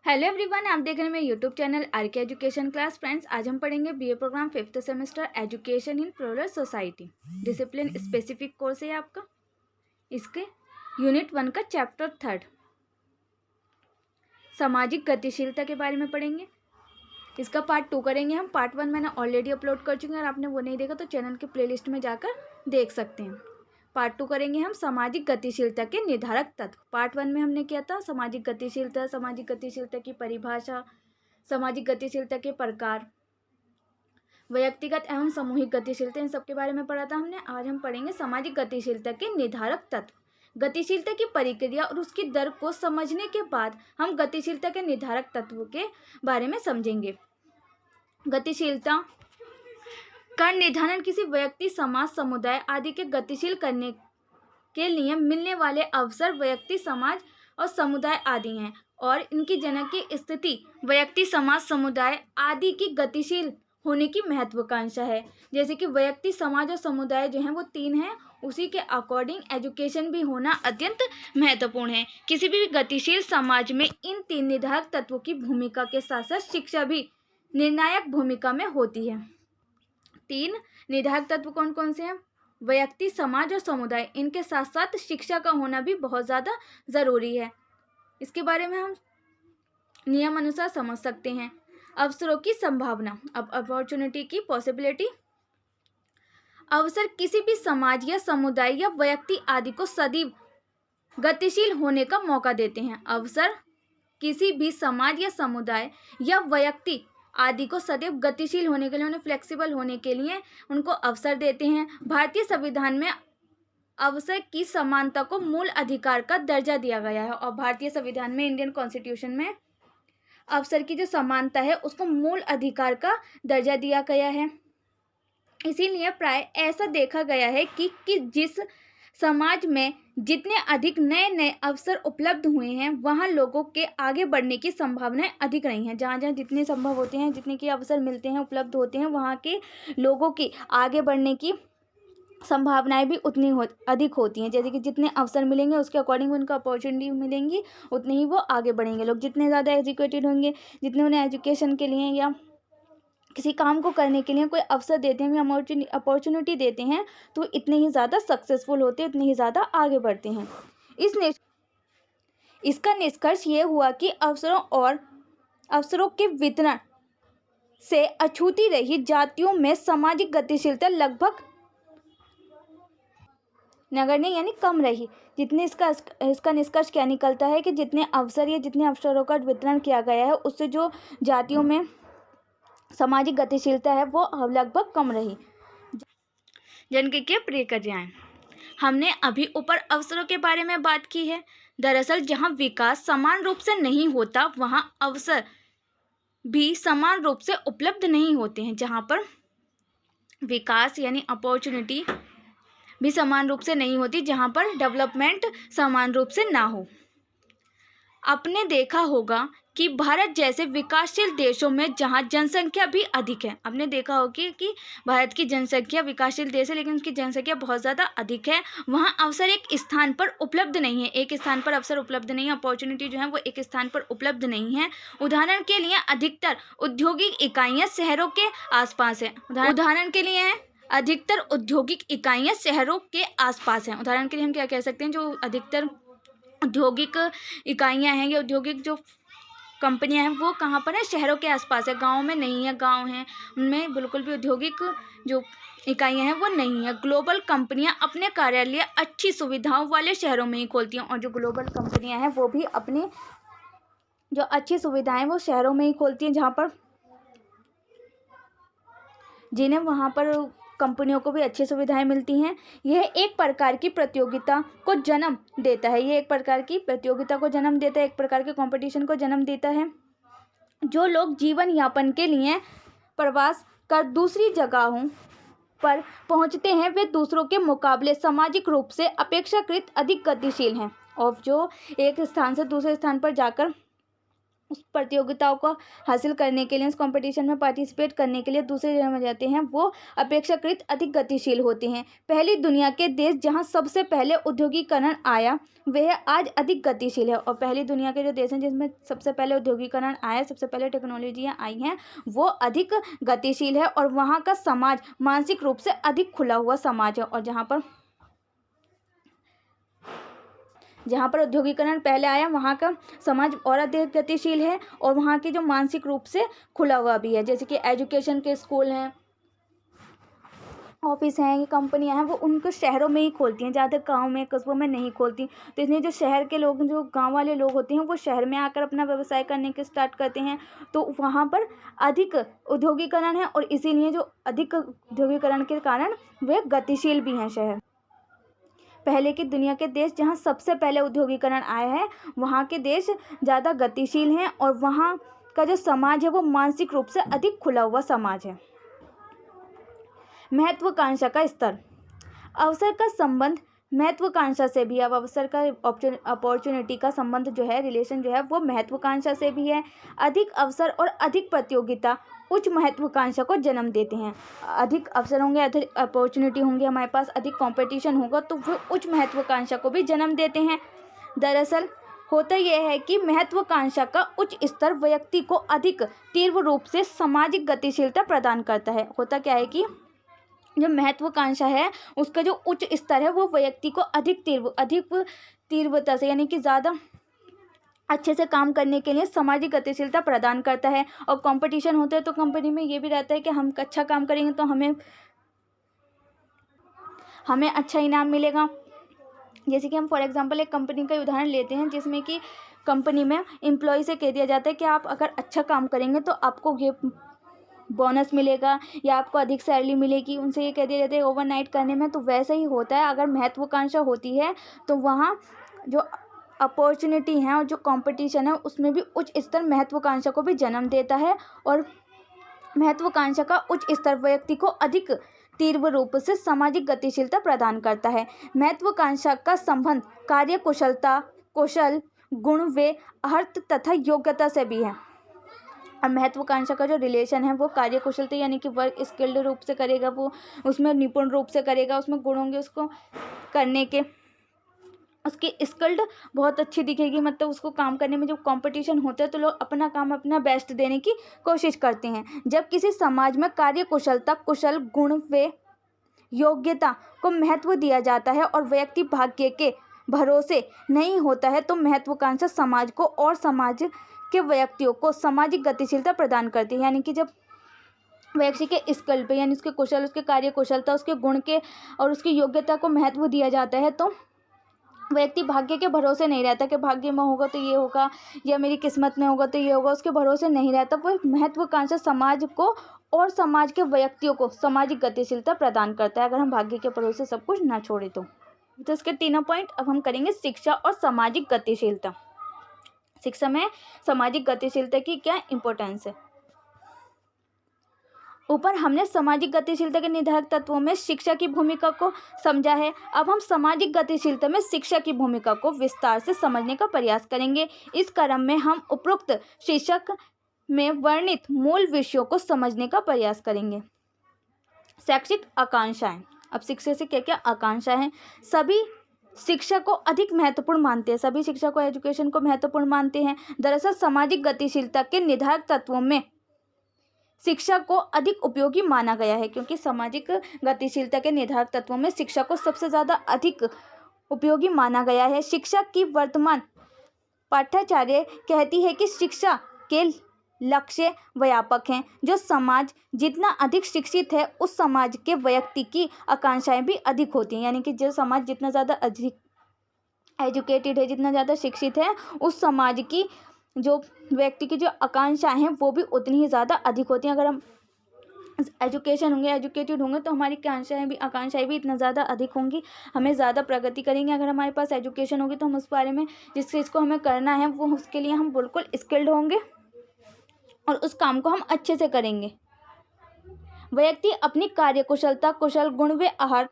Hello everyone, आप देख रहे हैं मेरे YouTube channel RK education class. Friends, आज हम पढ़ेंगे BA programme 5th semester education in rural society. Discipline specific course है आपका। इसके यूनिट 1 का चैप्टर 3 सामाजिक गतिशीलता के बारे में पढ़ेंगे। इसका पार्ट 2 करेंगे हम। पार्ट 1 मैंने ऑलरेडी अपलोड कर चुकी हूँ। अगर आपने वो नहीं देखा तो चैनल के प्लेलिस्ट में जाकर देख सकते हैं। पार्ट 2 करेंगे हम सामाजिक गतिशीलता के निर्धारक तत्व। पार्ट 1 में हमने किया था सामाजिक गतिशीलता की परिभाषा, सामाजिक गतिशीलता के प्रकार, व्यक्तिगत एवं सामूहिक गतिशीलता, इन सब के बारे में पढ़ा था हमने। आज हम पढ़ेंगे सामाजिक गतिशीलता के निर्धारक तत्व। गतिशीलता की प्रक्रिया और उसकी दर को समझने के बाद हम गतिशीलता के निर्धारक तत्व के बारे में समझेंगे। गतिशीलता का निर्धारण किसी व्यक्ति, समाज, समुदाय आदि के गतिशील करने के लिए मिलने वाले अवसर व्यक्ति, समाज और समुदाय आदि हैं, और इनकी जनक की स्थिति व्यक्ति, समाज, समुदाय आदि की गतिशील होने की महत्वाकांक्षा है। जैसे कि व्यक्ति, समाज और समुदाय जो हैं वो 3 हैं, उसी के अकॉर्डिंग एजुकेशन भी होना अत्यंत महत्वपूर्ण है। किसी भी गतिशील समाज में इन 3 निर्धारक तत्वों की भूमिका के साथ साथ शिक्षा भी निर्णायक भूमिका में होती है। 3 निर्धारक तत्व कौन कौन से हैं? व्यक्ति, समाज और समुदाय। इनके साथ साथ शिक्षा का होना भी बहुत ज़्यादा ज़रूरी है। इसके बारे में हम नियम अनुसार समझ सकते हैं। अवसरों की संभावना, अब अपॉर्चुनिटी की पॉसिबिलिटी। अवसर किसी भी समाज या समुदाय या व्यक्ति आदि को सदैव गतिशील होने का मौका देते हैं। अवसर किसी भी समाज या समुदाय या व्यक्ति आदि को सदैव गतिशील होने के लिए, उन्हें फ्लेक्सिबल होने के लिए उनको अवसर देते हैं। भारतीय संविधान में अवसर की समानता को मूल अधिकार का दर्जा दिया गया है, और भारतीय संविधान में, इंडियन कॉन्स्टिट्यूशन में अवसर की जो समानता है उसको मूल अधिकार का दर्जा दिया गया है। इसीलिए प्राय ऐसा देखा गया है कि जिस समाज में जितने अधिक नए नए अवसर उपलब्ध हुए हैं वहाँ लोगों के आगे बढ़ने की संभावनाएं अधिक रही हैं। जहाँ जहाँ जितने संभव होते हैं, जितने के अवसर मिलते हैं, उपलब्ध होते हैं, वहाँ के लोगों की आगे बढ़ने की संभावनाएं भी उतनी अधिक होती हैं। जैसे कि जितने अवसर मिलेंगे उसके अकॉर्डिंग उनको अपॉर्चुनिटी मिलेंगी, उतने ही वो आगे बढ़ेंगे। लोग जितने ज़्यादा एजुकेटेड होंगे, जितने उन्हें एजुकेशन के लिए या किसी काम को करने के लिए कोई अवसर देते हैं या अपॉर्चुनिटी देते हैं, तो इतने ही ज़्यादा सक्सेसफुल होते हैं, इतने ही ज़्यादा आगे बढ़ते हैं। इसका निष्कर्ष ये हुआ कि अवसरों के वितरण से अछूती रही जातियों में सामाजिक गतिशीलता लगभग नगण्य यानी कम रही। जितने इसका निष्कर्ष क्या निकलता है कि जितने अवसर या जितने अवसरों का वितरण किया गया है उससे जो जातियों में सामाजिक गतिशीलता है वो लगभग कम रही। जनगणना प्रक्रियाएं, हमने अभी ऊपर अवसरों के बारे में बात की है। दरअसल जहां विकास समान रूप से नहीं होता वहां अवसर भी समान रूप से उपलब्ध नहीं होते हैं। जहां पर विकास यानी अपॉर्चुनिटी भी समान रूप से नहीं होती, जहां पर डेवलपमेंट समान रूप से ना हो। आपने देखा होगा कि भारत जैसे विकासशील देशों में जहां जनसंख्या भी अधिक है, आपने देखा होगा कि भारत की जनसंख्या विकासशील देश है लेकिन उसकी जनसंख्या बहुत ज़्यादा अधिक है, वहां अवसर एक स्थान पर उपलब्ध नहीं है। एक स्थान पर अवसर उपलब्ध नहीं है, अपॉर्चुनिटी जो है वो एक स्थान पर उपलब्ध नहीं है। उदाहरण के लिए अधिकतर औद्योगिक इकाइयाँ शहरों के आसपास है। उदाहरण के लिए अधिकतर औद्योगिक इकाइयाँ शहरों के आसपास हैं। उदाहरण के लिए हम क्या कह सकते हैं, जो अधिकतर औद्योगिक इकाइयाँ हैं या औद्योगिक जो कंपनियां हैं वो कहाँ पर है? शहरों के आसपास है, गाँव में नहीं है। गाँव हैं उनमें बिल्कुल भी औद्योगिक जो इकाइयाँ हैं वो नहीं है। ग्लोबल कंपनियां अपने कार्यालय अच्छी सुविधाओं वाले शहरों में ही खोलती हैं, और जो ग्लोबल कंपनियां हैं वो भी अपनी जो अच्छी सुविधाएं वो शहरों में ही खोलती हैं, जहाँ पर जिन्हें वहाँ पर कंपनियों को भी अच्छी सुविधाएं मिलती हैं। यह एक प्रकार की प्रतियोगिता को जन्म देता है। एक प्रकार के कंपटीशन को जन्म देता है। जो लोग जीवन यापन के लिए प्रवास कर दूसरी जगहों पर पहुंचते हैं वे दूसरों के मुकाबले सामाजिक रूप से अपेक्षाकृत अधिक गतिशील हैं, और जो एक स्थान से दूसरे स्थान पर जाकर उस प्रतियोगिताओं को हासिल करने के लिए, उस कंपटीशन में पार्टिसिपेट करने के लिए दूसरे जगह में जाते हैं, वो अपेक्षाकृत अधिक गतिशील होते हैं। पहली दुनिया के देश जहां सबसे पहले औद्योगिकरण आया वह आज अधिक गतिशील है। और पहली दुनिया के जो देश हैं जिसमें सबसे पहले औद्योगिकरण आया, सबसे पहले टेक्नोलॉजियाँ आई हैं, वो अधिक गतिशील है और वहाँ का समाज मानसिक रूप से अधिक खुला हुआ समाज है। और जहाँ पर औद्योगिकरण पहले आया वहाँ का समाज और अधिक गतिशील है और वहाँ के जो मानसिक रूप से खुला हुआ भी है। जैसे कि एजुकेशन के स्कूल हैं, ऑफिस हैं, कंपनियां हैं, वो उनको शहरों में ही खोलती हैं, ज़्यादा गांव में कस्बों में नहीं खोलती। तो इसलिए जो शहर के लोग, जो गांव वाले लोग होते हैं, वो शहर में आकर अपना व्यवसाय करने के स्टार्ट करते हैं। तो वहाँ पर अधिक औद्योगिकरण है और इसीलिए जो अधिक औद्योगिकरण के कारण वे गतिशील भी हैं शहर। पहले की दुनिया के देश जहाँ सबसे पहले औद्योगिकरण आया है, वहाँ के देश ज़्यादा गतिशील हैं और वहाँ का जो समाज है वो मानसिक रूप से अधिक खुला हुआ समाज है। महत्वाकांक्षा का स्तर। अवसर का संबंध महत्वाकांक्षा से भी, अब अवसर का अपॉर्चुनिटी का संबंध जो है, रिलेशन जो है, वो महत्वाकांक्षा से भी है। अधिक अवसर और अधिक प्रतियोगिता उच्च महत्वाकांक्षा को जन्म देते हैं। अधिक अवसर होंगे, अधिक अपॉर्चुनिटी होंगे हमारे पास, अधिक कंपटीशन होगा, तो वो उच्च महत्वाकांक्षा को भी जन्म देते हैं। दरअसल होता यह है कि महत्वाकांक्षा का उच्च स्तर व्यक्ति को अधिक तीव्र रूप से सामाजिक गतिशीलता प्रदान करता है। होता क्या है कि जो महत्वाकांक्षा है उसका जो उच्च स्तर है वो व्यक्ति को अधिक तीव्रता से, यानी कि ज़्यादा अच्छे से काम करने के लिए सामाजिक गतिशीलता प्रदान करता है। और कंपटीशन होता है तो कंपनी में ये भी रहता है कि हम अच्छा काम करेंगे तो हमें अच्छा इनाम मिलेगा। जैसे कि हम फॉर एग्जांपल एक कंपनी का उदाहरण लेते हैं जिसमें कि कंपनी में एम्प्लॉय से कह दिया जाता है कि आप अगर अच्छा काम करेंगे तो आपको ये बोनस मिलेगा या आपको अधिक सैलरी मिलेगी। उनसे ये कह दिया जाता है ओवरनाइट करने में। तो वैसे ही होता है, अगर महत्वाकांक्षा होती है तो वहाँ जो अपॉर्चुनिटी है और जो कंपटीशन है उसमें भी उच्च स्तर महत्वाकांक्षा को भी जन्म देता है। और महत्वाकांक्षा का उच्च स्तर व्यक्ति को अधिक तीव्र रूप से सामाजिक गतिशीलता प्रदान करता है। महत्वाकांक्षा का संबंध कार्यकुशलता, कौशल, गुण व अर्थ तथा योग्यता से भी है। और महत्वाकांक्षा का जो रिलेशन है वो कार्यकुशलता, यानी कि वर्क स्किल्ड रूप से करेगा, वो उसमें निपुण रूप से करेगा, उसमें गुण होंगे उसको करने के, उसकी स्किल्ड बहुत अच्छी दिखेगी, मतलब उसको काम करने में जब कंपटीशन होता है तो लोग अपना काम अपना बेस्ट देने की कोशिश करते हैं। जब किसी समाज में कार्यकुशलता, कुशल, गुण व योग्यता को महत्व दिया जाता है और व्यक्ति भाग्य के भरोसे नहीं होता है तो महत्वाकांक्षा समाज को और समाज के व्यक्तियों को सामाजिक गतिशीलता प्रदान करती है। यानी कि जब व्यक्ति के स्किल पे, यानी उसके कुशल, उसके कार्यकुशलता, उसके गुण के और उसकी योग्यता को महत्व दिया जाता है तो व्यक्ति भाग्य के भरोसे नहीं रहता कि भाग्य में होगा तो ये होगा या मेरी किस्मत में होगा तो ये होगा, उसके भरोसे नहीं रहता। वो महत्वाकांक्षा समाज को और समाज के व्यक्तियों को सामाजिक गतिशीलता प्रदान करता है, अगर हम भाग्य के भरोसे सब कुछ ना छोड़े तो इसके तीनों पॉइंट अब हम करेंगे। शिक्षा और सामाजिक गतिशीलता। शिक्षा में सामाजिक गतिशीलता की क्या इंपॉर्टेंस है। ऊपर हमने सामाजिक गतिशीलता के निर्धारक तत्वों में शिक्षा की भूमिका को समझा है। अब हम सामाजिक गतिशीलता में शिक्षा की भूमिका को विस्तार से समझने का प्रयास करेंगे। इस क्रम में हम उपरोक्त शीर्षक में वर्णित मूल विषयों को समझने का प्रयास करेंगे। शैक्षिक आकांक्षाएं। अब शिक्षा से क्या क्या आकांक्षा है। सभी शिक्षा को अधिक महत्वपूर्ण मानते हैं, सभी शिक्षा को, एजुकेशन को महत्वपूर्ण मानते हैं। दरअसल सामाजिक गतिशीलता के निर्धारक तत्वों में शिक्षा को अधिक उपयोगी माना गया है, क्योंकि सामाजिक गतिशीलता के निर्धारक तत्वों में शिक्षा को सबसे ज़्यादा अधिक उपयोगी माना गया है। शिक्षा की वर्तमान पाठ्याचार्य कहती है कि शिक्षा के लक्ष्य व्यापक हैं। जो समाज जितना अधिक शिक्षित है उस समाज के व्यक्ति की आकांक्षाएं भी अधिक होती हैं। यानी कि जो समाज जितना ज़्यादा अधिक एजुकेटेड है, जितना ज़्यादा शिक्षित है, उस समाज की जो व्यक्ति की जो आकांक्षाएं हैं वो भी उतनी ही ज़्यादा अधिक होती हैं। अगर हम एजुकेटेड होंगे तो हमारी आकांक्षाएं भी इतना ज़्यादा अधिक होंगी, हमें ज़्यादा प्रगति करेंगे। अगर हमारे पास एजुकेशन होगी तो हम उस बारे में, जिस चीज़ को हमें करना है वो उसके लिए हम बिल्कुल स्किल्ड होंगे और उस काम को हम अच्छे से करेंगे। व्यक्ति अपनी कार्यकुशलता, कुशल, गुण व आहार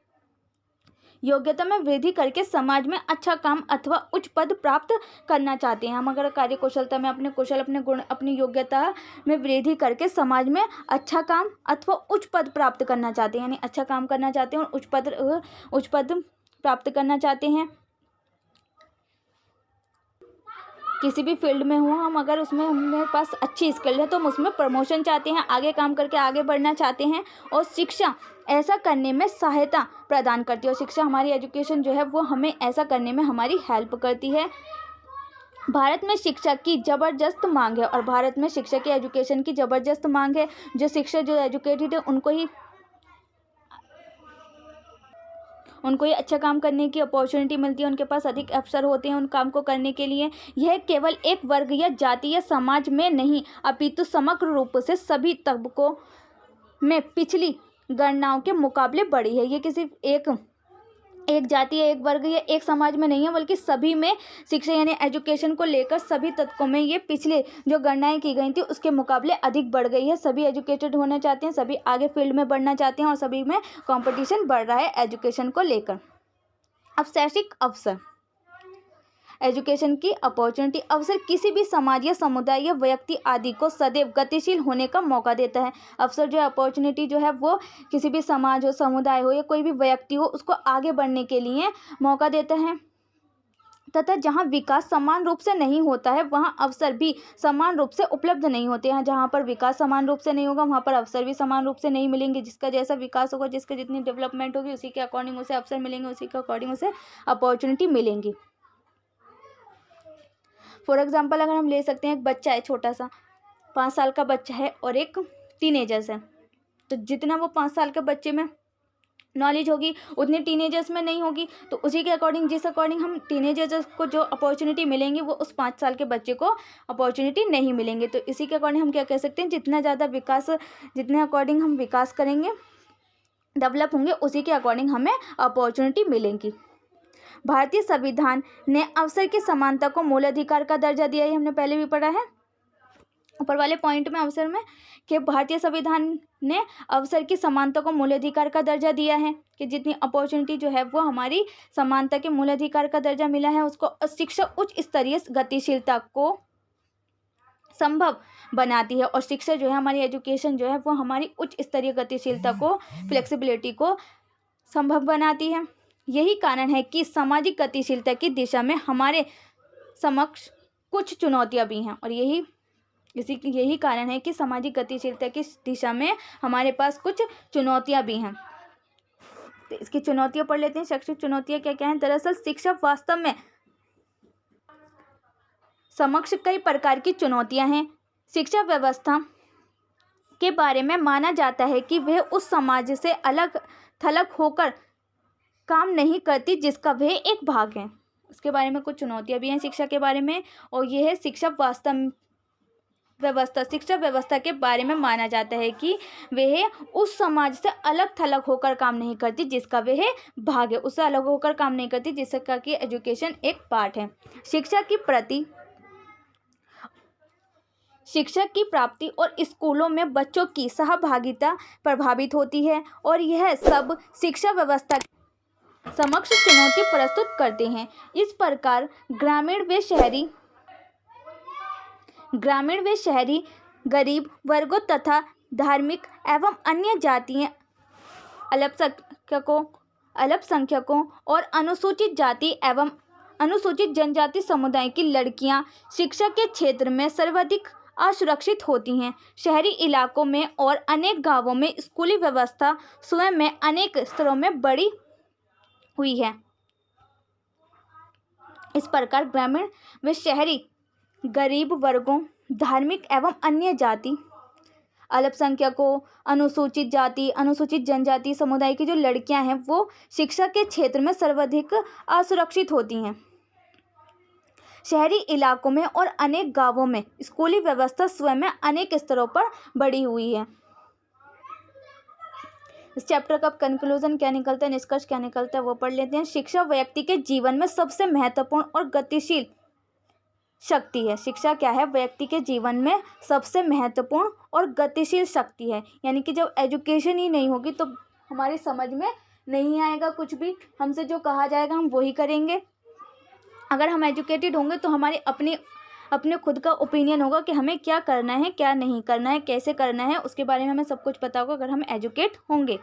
योग्यता में वृद्धि करके समाज में अच्छा काम अथवा उच्च पद प्राप्त करना चाहते हैं। हम अगर कार्य कुशलता में अपने कुशल, अपने गुण, अपनी योग्यता में वृद्धि करके समाज में अच्छा काम अथवा उच्च पद प्राप्त करना चाहते हैं, यानी अच्छा काम करना चाहते हैं और उच्च पद प्राप्त करना चाहते हैं। किसी भी फील्ड में हो हम, अगर उसमें हमारे पास अच्छी स्किल है तो हम उसमें प्रमोशन चाहते हैं, आगे काम करके आगे बढ़ना चाहते हैं। और शिक्षा ऐसा करने में सहायता प्रदान करती है, और शिक्षा, हमारी एजुकेशन जो है वो हमें ऐसा करने में हमारी हेल्प करती है। भारत में शिक्षा की ज़बरदस्त मांग है, और भारत में शिक्षा की, एजुकेशन की ज़बरदस्त मांग है। जो शिक्षा, जो एजुकेटेड है उनको ही अच्छा काम करने की अपॉर्चुनिटी मिलती है, उनके पास अधिक अवसर होते हैं उन काम को करने के लिए। यह केवल एक वर्ग या जाति या समाज में नहीं अपितु समग्र रूप से सभी तबकों में पिछली गणनाओं के मुकाबले बड़ी है। ये किसी एक जाति या एक वर्ग या एक समाज में नहीं है, बल्कि सभी में शिक्षा यानी एजुकेशन को लेकर सभी तबकों में ये पिछले जो गणनाएं की गई थी उसके मुकाबले अधिक बढ़ गई है। सभी एजुकेटेड होना चाहते हैं, सभी आगे फील्ड में बढ़ना चाहते हैं और सभी में कंपटीशन बढ़ रहा है एजुकेशन को लेकर। अब शैक्षिक अवसर, एजुकेशन की अपॉर्चुनिटी, अवसर किसी भी समाज या समुदाय या व्यक्ति आदि को सदैव गतिशील होने का मौका देता है। अवसर जो है, अपॉर्चुनिटी जो है वो किसी भी समाज हो, समुदाय हो या कोई भी व्यक्ति हो उसको आगे बढ़ने के लिए मौका देता है। तथा जहाँ विकास समान रूप से नहीं होता है वहाँ अवसर भी समान रूप से उपलब्ध नहीं होते हैं। जहाँ पर विकास समान रूप से नहीं होगा वहाँ पर अवसर भी समान रूप से नहीं मिलेंगे। जिसका जैसा विकास होगा, जिसका जितनी डेवलपमेंट होगी उसी के अकॉर्डिंग उसे अवसर मिलेंगे, उसी के अकॉर्डिंग उसे अपॉर्चुनिटी मिलेंगी। फॉर एग्जाम्पल अगर हम ले सकते हैं, एक बच्चा है, छोटा सा 5 साल का बच्चा है और एक टीनेजर्स है, तो जितना वो 5 साल के बच्चे में नॉलेज होगी उतनी टीनेजर्स में नहीं होगी। तो उसी के अकॉर्डिंग, जिस अकॉर्डिंग हम टीनेजर्स को जो अपॉर्चुनिटी मिलेंगी वो उस 5 साल के बच्चे को अपॉर्चुनिटी नहीं मिलेंगे। तो इसी के अकॉर्डिंग हम क्या कह सकते हैं, जितना ज़्यादा विकास, जितने अकॉर्डिंग हम विकास करेंगे, डेवलप होंगे, उसी के अकॉर्डिंग हमें अपॉर्चुनिटी मिलेंगी। भारतीय संविधान ने अवसर की समानता को मूल अधिकार का दर्जा दिया है, हमने पहले भी पढ़ा है ऊपर वाले पॉइंट में अवसर में, कि भारतीय संविधान ने अवसर की समानता को मूल अधिकार का दर्जा दिया है, कि जितनी अपॉर्चुनिटी जो है वो हमारी समानता के मूल अधिकार का दर्जा मिला है उसको। शिक्षा उच्च स्तरीय गतिशीलता को संभव बनाती है, और शिक्षा जो है, हमारी एजुकेशन जो है वो हमारी उच्च स्तरीय गतिशीलता को, फ्लेक्सिबिलिटी को संभव बनाती है। यही कारण है कि सामाजिक गतिशीलता की दिशा में हमारे समक्ष कुछ चुनौतियां भी हैं, और यही कारण है कि सामाजिक गतिशीलता की दिशा में हमारे पास कुछ चुनौतियां भी हैं। तो इसकी चुनौतियां पढ़ लेते हैं। शैक्षिक चुनौतियां क्या क्या हैं। दरअसल शिक्षा वास्तव में समक्ष कई प्रकार की चुनौतियां हैं। शिक्षा व्यवस्था के बारे में माना जाता है कि वह उस समाज से अलग थलग होकर काम नहीं करती जिसका वह एक भाग है। उसके बारे में कुछ चुनौतियां भी हैं शिक्षा के बारे में, और यह है शिक्षा व्यवस्था के बारे में माना जाता है कि वह उस समाज से अलग थलग होकर काम नहीं करती जिसका वह भाग है, उससे अलग होकर काम नहीं करती जिसका कि एजुकेशन एक पार्ट है। शिक्षा की प्राप्ति और स्कूलों में बच्चों की सहभागिता प्रभावित होती है, और यह सब शिक्षा व्यवस्था समक्ष चुनौती प्रस्तुत करते हैं। इस प्रकार ग्रामीण व शहरी गरीब वर्गों तथा धार्मिक एवं अन्य जातीय अल्पसंख्यकों और अनुसूचित जाति एवं अनुसूचित जनजाति समुदाय की लड़कियां शिक्षा के क्षेत्र में सर्वाधिक असुरक्षित होती हैं। शहरी इलाकों में और अनेक गांवों में स्कूली व्यवस्था स्वयं में अनेक स्तरों में बढ़ी हुई है। इस प्रकार ग्रामीण व शहरी गरीब वर्गों, धार्मिक एवं अन्य जाति अल्पसंख्यकों, अनुसूचित जाति, अनुसूचित जनजाति समुदाय की जो लड़कियां हैं वो शिक्षा के क्षेत्र में सर्वाधिक असुरक्षित होती हैं। शहरी इलाकों में और अनेक गांवों में स्कूली व्यवस्था स्वयं में अनेक स्तरों पर बढ़ी हुई है। इस चैप्टर का कंक्लूजन क्या निकलता है, निष्कर्ष क्या निकलता है वो पढ़ लेते हैं। शिक्षा व्यक्ति के जीवन में सबसे महत्वपूर्ण और गतिशील शक्ति है। शिक्षा क्या है, व्यक्ति के जीवन में सबसे महत्वपूर्ण और गतिशील शक्ति है। यानी कि जब एजुकेशन ही नहीं होगी तो हमारी समझ में नहीं आएगा कुछ भी, हमसे जो कहा जाएगा हम वही करेंगे। अगर हम एजुकेटेड होंगे तो हमारे अपने खुद का ओपिनियन होगा कि हमें क्या करना है, क्या नहीं करना है, कैसे करना है, उसके बारे में हमें सब कुछ पता होगा। अगर हम एजुकेट होंगे,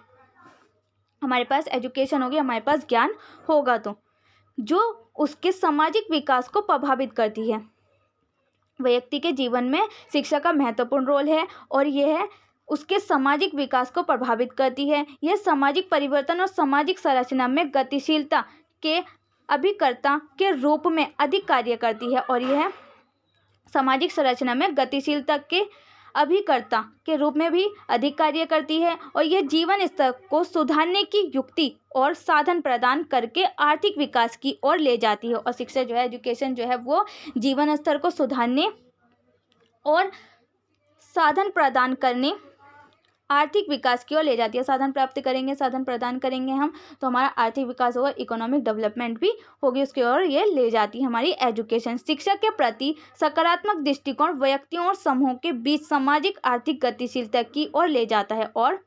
हमारे पास एजुकेशन होगी, हमारे पास ज्ञान होगा, तो जो उसके सामाजिक विकास को प्रभावित करती है। व्यक्ति के जीवन में शिक्षा का महत्वपूर्ण रोल है और यह उसके सामाजिक विकास को प्रभावित करती है। यह सामाजिक परिवर्तन और सामाजिक संरचना में गतिशीलता के अभिकर्ता के रूप में अधिक कार्य करती है और यह सामाजिक संरचना में गतिशीलता के अभिकर्ता के रूप में भी अधिक कार्य करती है और यह जीवन स्तर को सुधारने की युक्ति और साधन प्रदान करके आर्थिक विकास की ओर ले जाती है। और शिक्षा जो है, एजुकेशन जो है, वो जीवन स्तर को सुधारने और साधन प्रदान करने, आर्थिक विकास की ओर ले जाती है। साधन प्राप्त करेंगे, साधन प्रदान करेंगे हम, तो हमारा आर्थिक विकास होगा, इकोनॉमिक डेवलपमेंट भी होगी, उसकी ओर ये ले जाती है हमारी एजुकेशन। शिक्षा के प्रति सकारात्मक दृष्टिकोण व्यक्तियों और समूहों के बीच सामाजिक आर्थिक गतिशीलता की ओर ले जाता है और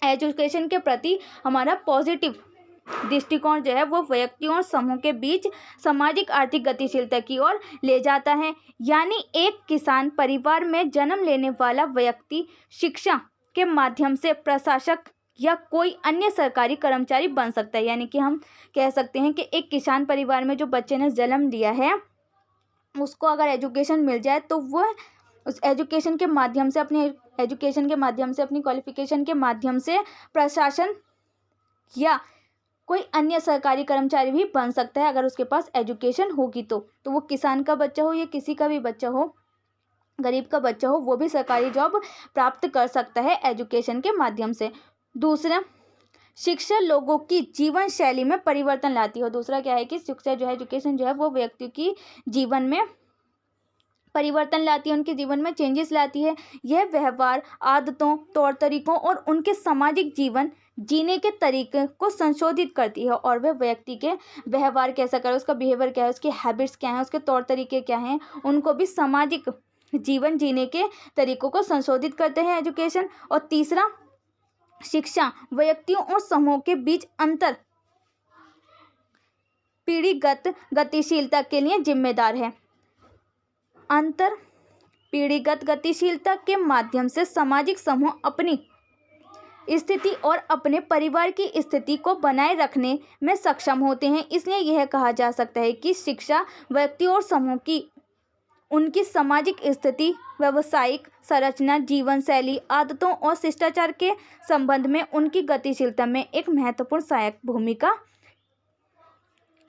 एजुकेशन के प्रति हमारा पॉजिटिव दृष्टिकोण जो है वो व्यक्तियों और समूह के बीच सामाजिक आर्थिक गतिशीलता की ओर ले जाता है। यानी एक किसान परिवार में जन्म लेने वाला व्यक्ति शिक्षा के माध्यम से प्रशासक या कोई अन्य सरकारी कर्मचारी बन सकता है। यानी कि हम कह सकते हैं कि एक किसान परिवार में जो बच्चे ने जन्म लिया है, उसको अगर एजुकेशन मिल जाए तो वह उस एजुकेशन के माध्यम से, अपने एजुकेशन के माध्यम से, अपनी क्वालिफिकेशन के माध्यम से प्रशासन या कोई अन्य सरकारी कर्मचारी भी बन सकता है अगर उसके पास एजुकेशन होगी तो वो किसान का बच्चा हो या किसी का भी बच्चा हो, गरीब का बच्चा हो, वो भी सरकारी जॉब प्राप्त कर सकता है एजुकेशन के माध्यम से। दूसरा, शिक्षा लोगों की जीवन शैली में परिवर्तन लाती है। दूसरा क्या है कि शिक्षा जो है, एजुकेशन जो है, वो व्यक्ति की जीवन में परिवर्तन लाती है, उनके जीवन में चेंजेस लाती है। यह व्यवहार, आदतों, तौर तरीकों और उनके सामाजिक जीवन जीने के तरीके को संशोधित करती है और वह व्यक्ति के व्यवहार कैसा करे, उसका बिहेवियर क्या है, उसके हैबिट्स क्या हैं, उसके तौर तरीके क्या हैं, उनको भी सामाजिक जीवन जीने के तरीकों को संशोधित करते हैं एजुकेशन। और तीसरा, शिक्षा व्यक्तियों और समूहों के बीच अंतर पीढ़ीगत गतिशीलता के लिए जिम्मेदार है। अंतर पीढ़ीगत गतिशीलता के माध्यम से सामाजिक समूह अपनी स्थिति और अपने परिवार की स्थिति को बनाए रखने में सक्षम होते हैं। इसलिए यह कहा जा सकता है कि शिक्षा व्यक्ति और समूह की उनकी सामाजिक स्थिति, व्यावसायिक संरचना, जीवन शैली, आदतों और शिष्टाचार के संबंध में उनकी गतिशीलता में एक महत्वपूर्ण सहायक भूमिका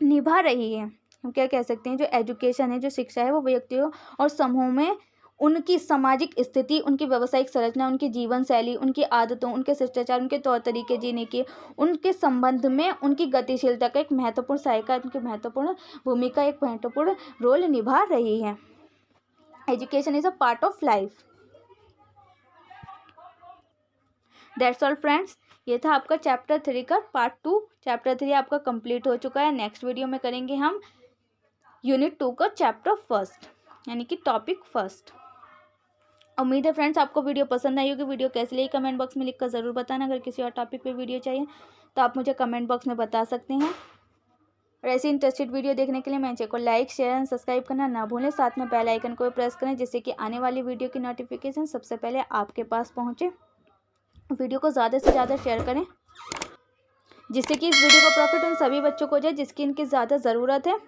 निभा रही है। हम क्या कह सकते हैं, जो एजुकेशन है, जो शिक्षा है, वो व्यक्तियों और समूह में उनकी सामाजिक स्थिति, उनकी व्यावसायिक संरचना, उनकी जीवन शैली, उनकी आदतों, उनके शिष्टाचार, उनके तौर तरीके जीने के, उनके संबंध में उनकी गतिशीलता का एक महत्वपूर्ण सहायक, उनकी महत्वपूर्ण भूमिका, एक महत्वपूर्ण रोल निभा रही है। Education is a part of life. That's all friends, ये था आपका चैप्टर 3 का पार्ट 2। चैप्टर 3 आपका कंप्लीट हो चुका है। नेक्स्ट वीडियो में करेंगे हम यूनिट 2 का चैप्टर 1, यानी कि टॉपिक 1। उम्मीद है फ्रेंड्स आपको वीडियो पसंद आई होगी। वीडियो कैसी लगी कमेंट बॉक्स में लिखकर ज़रूर बताना। अगर किसी और टॉपिक पे वीडियो चाहिए तो आप मुझे कमेंट बॉक्स में बता सकते हैं। और ऐसी इंटरेस्टेड वीडियो देखने के लिए मेरे चैनल को लाइक, शेयर एंड सब्सक्राइब करना ना भूलें। साथ में बेल आइकन को भी प्रेस करें जिससे कि आने वाली वीडियो की नोटिफिकेशन सबसे पहले आपके पास पहुँचे। वीडियो को ज़्यादा से ज़्यादा शेयर करें जिससे कि इस वीडियो का प्रॉफिट उन सभी बच्चों को जाए जिसकी इनकी ज़्यादा ज़रूरत है।